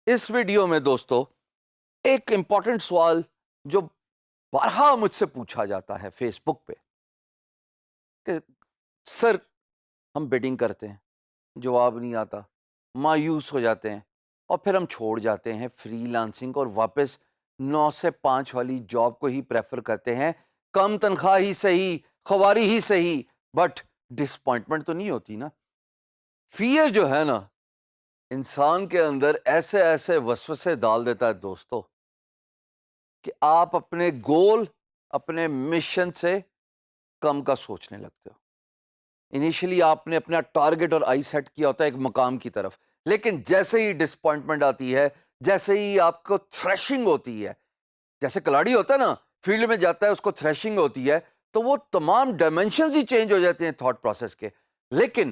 اس video میں دوستو ایک امپورٹنٹ سوال جو بارہا مجھ سے پوچھا جاتا ہے فیس بک پہ کہ سر ہم بیڈنگ کرتے ہیں، جواب نہیں آتا، مایوس ہو جاتے ہیں اور پھر ہم چھوڑ جاتے ہیں فری لانسنگ اور واپس 9 سے 5 والی جاب کو ہی پریفر کرتے ہیں، کم تنخواہ ہی صحیح، خواری ہی صحیح، بٹ ڈسپوائنٹمنٹ تو نہیں ہوتی نا۔ فیئر جو ہے نا انسان کے اندر ایسے ایسے وسوسے ڈال دیتا ہے دوستو کہ آپ اپنے گول، اپنے مشن سے کم کا سوچنے لگتے ہو۔ انیشلی آپ نے اپنا ٹارگٹ اور آئی سیٹ کیا ہوتا ہے ایک مقام کی طرف، لیکن جیسے ہی ڈسپوائنٹمنٹ آتی ہے، جیسے ہی آپ کو تھریشنگ ہوتی ہے، جیسے کلاڑی ہوتا ہے نا فیلڈ میں جاتا ہے، اس کو تھریشنگ ہوتی ہے تو وہ تمام ڈائمینشنز ہی چینج ہو جاتے ہیں تھاٹ پروسیس کے۔ لیکن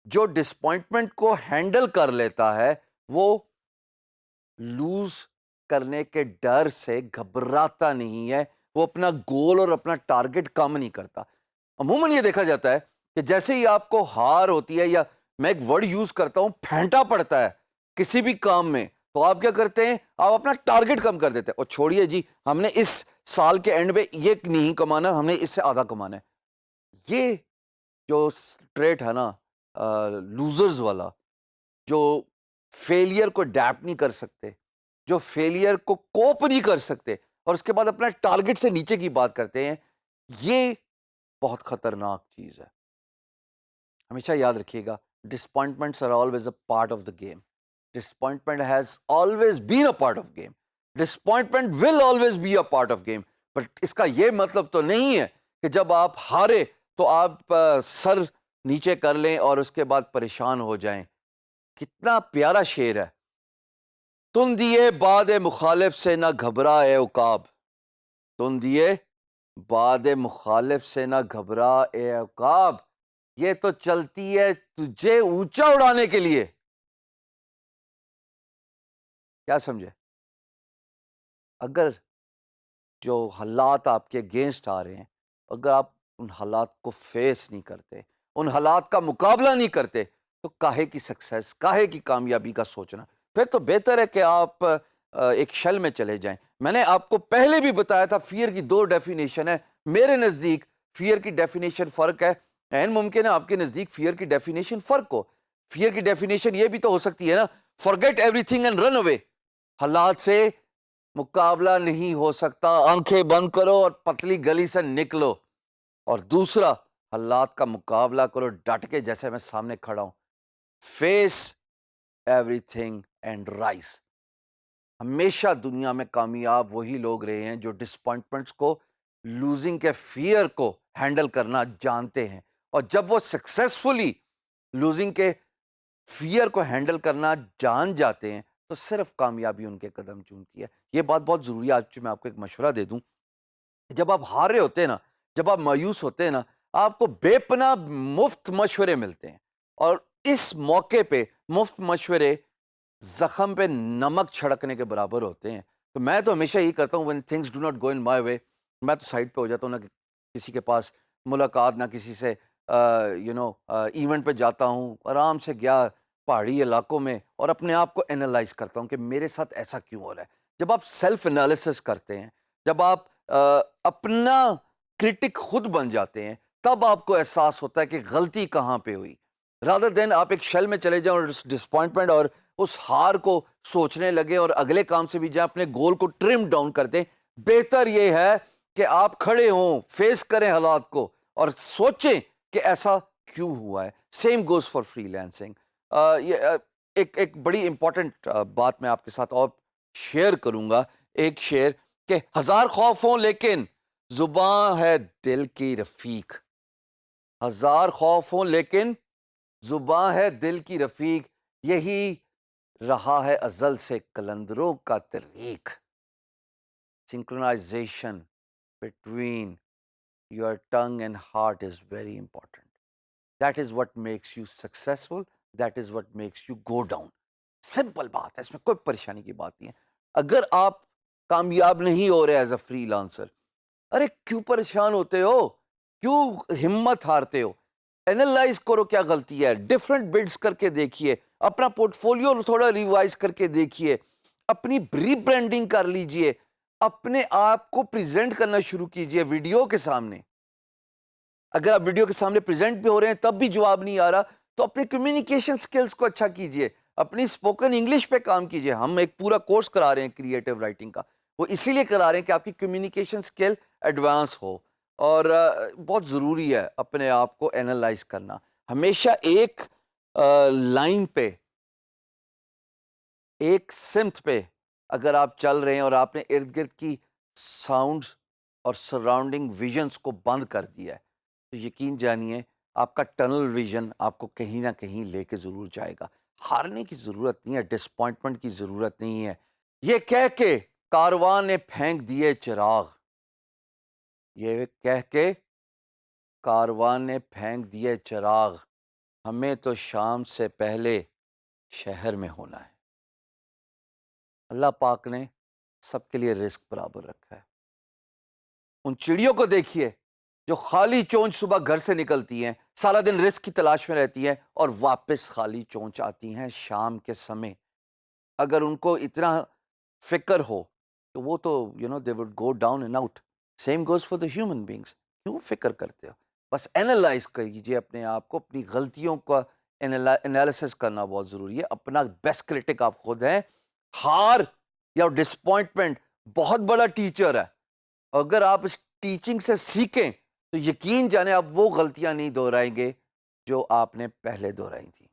جو ڈسپوائنٹمنٹ کو ہینڈل کر لیتا ہے وہ لوز کرنے کے ڈر سے گھبراتا نہیں ہے، وہ اپنا گول اور اپنا ٹارگٹ کم نہیں کرتا۔ عموماً یہ دیکھا جاتا ہے کہ جیسے ہی آپ کو ہار ہوتی ہے، یا میں ایک ورڈ یوز کرتا ہوں، پھینٹا پڑتا ہے کسی بھی کام میں، تو آپ کیا کرتے ہیں؟ آپ اپنا ٹارگٹ کم کر دیتے ہیں، اور چھوڑیے جی ہم نے اس سال کے اینڈ میں یہ نہیں کمانا، ہم نے اس سے آدھا کمانا ہے۔ یہ جو ٹریٹ ہے نا لوزرز والا، جو فیلئر کو ڈیپ نہیں کر سکتے، جو فیلئر کو کوپ نہیں کر سکتے اور اس کے بعد اپنا ٹارگٹ سے نیچے کی بات کرتے ہیں، یہ بہت خطرناک چیز ہے۔ ہمیشہ یاد رکھیے گا، disappointments are always a part of the game. Disappointment has always been a part of game. Disappointment will always be a part of game. But اس کا یہ مطلب تو نہیں ہے کہ جب آپ ہارے تو آپ سر نیچے کر لیں اور اس کے بعد پریشان ہو جائیں۔ کتنا پیارا شعر ہے، تم دیے باد مخالف سے نہ گھبرا اے عقاب، تم دیے باد مخالف سے نہ گھبرا اے عقاب، یہ تو چلتی ہے تجھے اونچا اڑانے کے لیے۔ کیا سمجھے؟ اگر جو حالات آپ کے اگینسٹ آ رہے ہیں، اگر آپ ان حالات کو فیس نہیں کرتے، ان حالات کا مقابلہ نہیں کرتے، تو کاہے کی سکسیس، کاہے کی کامیابی کا سوچنا؟ پھر تو بہتر ہے کہ آپ ایک شل میں چلے جائیں۔ میں نے آپ کو پہلے بھی بتایا تھا فیئر کی 2 ڈیفینیشن ہے۔ میرے نزدیک فیئر کی ڈیفینیشن فرق ہے، این ممکن ہے آپ کے نزدیک فیئر کی ڈیفینیشن فرق ہو۔ فیئر کی ڈیفینیشن یہ بھی تو ہو سکتی ہے نا، forget everything and run away۔ حالات سے مقابلہ نہیں ہو سکتا، آنکھیں بند کرو اور پتلی گلی سے نکلو۔ اور دوسرا، حالات کا مقابلہ کرو ڈٹ کے، جیسے میں سامنے کھڑا ہوں۔ Face everything and rise. ہمیشہ دنیا میں کامیاب وہی لوگ رہے ہیں جو ڈسپوائنٹمنٹس کو، لوزنگ کے فیئر کو ہینڈل کرنا جانتے ہیں، اور جب وہ سکسیسفلی لوزنگ کے فیئر کو ہینڈل کرنا جان جاتے ہیں تو صرف کامیابی ان کے قدم چومتی ہے۔ یہ بات بہت ضروری ہے، آج میں آپ کو ایک مشورہ دے دوں۔ جب آپ ہار رہے ہوتے ہیں نا، جب آپ مایوس ہوتے ہیں نا، آپ کو بے پناہ مفت مشورے ملتے ہیں، اور اس موقع پہ مفت مشورے زخم پہ نمک چھڑکنے کے برابر ہوتے ہیں۔ تو میں تو ہمیشہ یہی کرتا ہوں، when things do not go in my way، میں تو سائڈ پہ ہو جاتا ہوں، نہ کسی کے پاس ملاقات، نہ کسی سے ایونٹ پہ جاتا ہوں، آرام سے گیا پہاڑی علاقوں میں، اور اپنے آپ کو انالائز کرتا ہوں کہ میرے ساتھ ایسا کیوں ہو رہا ہے۔ جب آپ سیلف انالیسس کرتے ہیں، جب آپ اپنا کرٹک خود بن جاتے ہیں، تب آپ کو احساس ہوتا ہے کہ غلطی کہاں پہ ہوئی۔ رادر دین آپ ایک شل میں چلے جائیں اور ڈسپوائنٹمنٹ اور اس ہار کو سوچنے لگے اور اگلے کام سے بھی جائیں، اپنے گول کو ٹرم ڈاؤن کر دیں۔ بہتر یہ ہے کہ آپ کھڑے ہوں، فیس کریں حالات کو، اور سوچیں کہ ایسا کیوں ہوا ہے۔ Same goes for free lancing. ایک بڑی امپورٹنٹ بات میں آپ کے ساتھ اور شیئر کروں گا، ایک شعر کہ 1000 خوف ہوں لیکن زباں ہے دل کی رفیق۔ 1000 خوف ہوں لیکن زباں ہے دل کی رفیق، یہی رہا ہے ازل سے قلندروں کا طریق۔ Synchronization between your tongue and heart is very important. That is what makes you successful. That is what makes you go down. Simple بات ہے، اس میں کوئی پریشانی کی بات نہیں ہے۔ اگر آپ کامیاب نہیں ہو رہے ایز اے فری لانسر، ارے کیوں پریشان ہوتے ہو؟ کیوں ہمت ہارتے ہو؟ اینالائز کرو کیا غلطی ہے، ڈفرنٹ بڈس کر کے دیکھیے، اپنا پورٹ فولیو تھوڑا ریوائز کر کے دیکھیے، اپنی ری برانڈنگ کر لیجئے، اپنے آپ کو پریزنٹ کرنا شروع کیجئے ویڈیو کے سامنے. اگر آپ ویڈیو کے سامنے پریزنٹ بھی ہو رہے ہیں تب بھی جواب نہیں آ رہا تو اپنے کمیونیکیشن سکلز کو اچھا کیجئے، اپنی اسپوکن انگلش پہ کام کیجئے. ہم ایک پورا کورس کرا رہے ہیں کریٹو رائٹنگ کا، وہ اسی لیے کرا رہے ہیں کہ آپ کی کمیونیکیشن سکل ایڈوانس ہو. اور بہت ضروری ہے اپنے آپ کو اینالائز کرنا. ہمیشہ ایک لائن پہ، ایک سمت پہ اگر آپ چل رہے ہیں اور آپ نے ارد گرد کی ساؤنڈز اور سراؤنڈنگ ویژنز کو بند کر دیا ہے تو یقین جانیے آپ کا ٹنل ویژن آپ کو کہیں نہ کہیں لے کے ضرور جائے گا. ہارنے کی ضرورت نہیں ہے، ڈسپوائنٹمنٹ کی ضرورت نہیں ہے. یہ کہہ کے کارواں نے پھینک دیے چراغ، یہ کہہ کے کارواں نے پھینک دیے چراغ، ہمیں تو شام سے پہلے شہر میں ہونا ہے. اللہ پاک نے سب کے لیے رزق برابر رکھا ہے. ان چڑیوں کو دیکھیے جو خالی چونچ صبح گھر سے نکلتی ہیں، سارا دن رزق کی تلاش میں رہتی ہیں اور واپس خالی چونچ آتی ہیں شام کے سمے. اگر ان کو اتنا فکر ہو تو وہ تو they would go down and out. Same goes for the human beings. کیوں فکر کرتے ہو؟ بس اینالائز کریجئے اپنے آپ کو، اپنی غلطیوں کا انالیسس کرنا بہت ضروری ہے. اپنا بیسٹ کرٹک آپ خود ہیں. ہار یا ڈسپوائنٹمنٹ بہت بڑا ٹیچر ہے. اگر آپ اس ٹیچنگ سے سیکھیں تو یقین جانیں آپ وہ غلطیاں نہیں دہرائیں گے جو آپ نے پہلے دہرائی تھیں.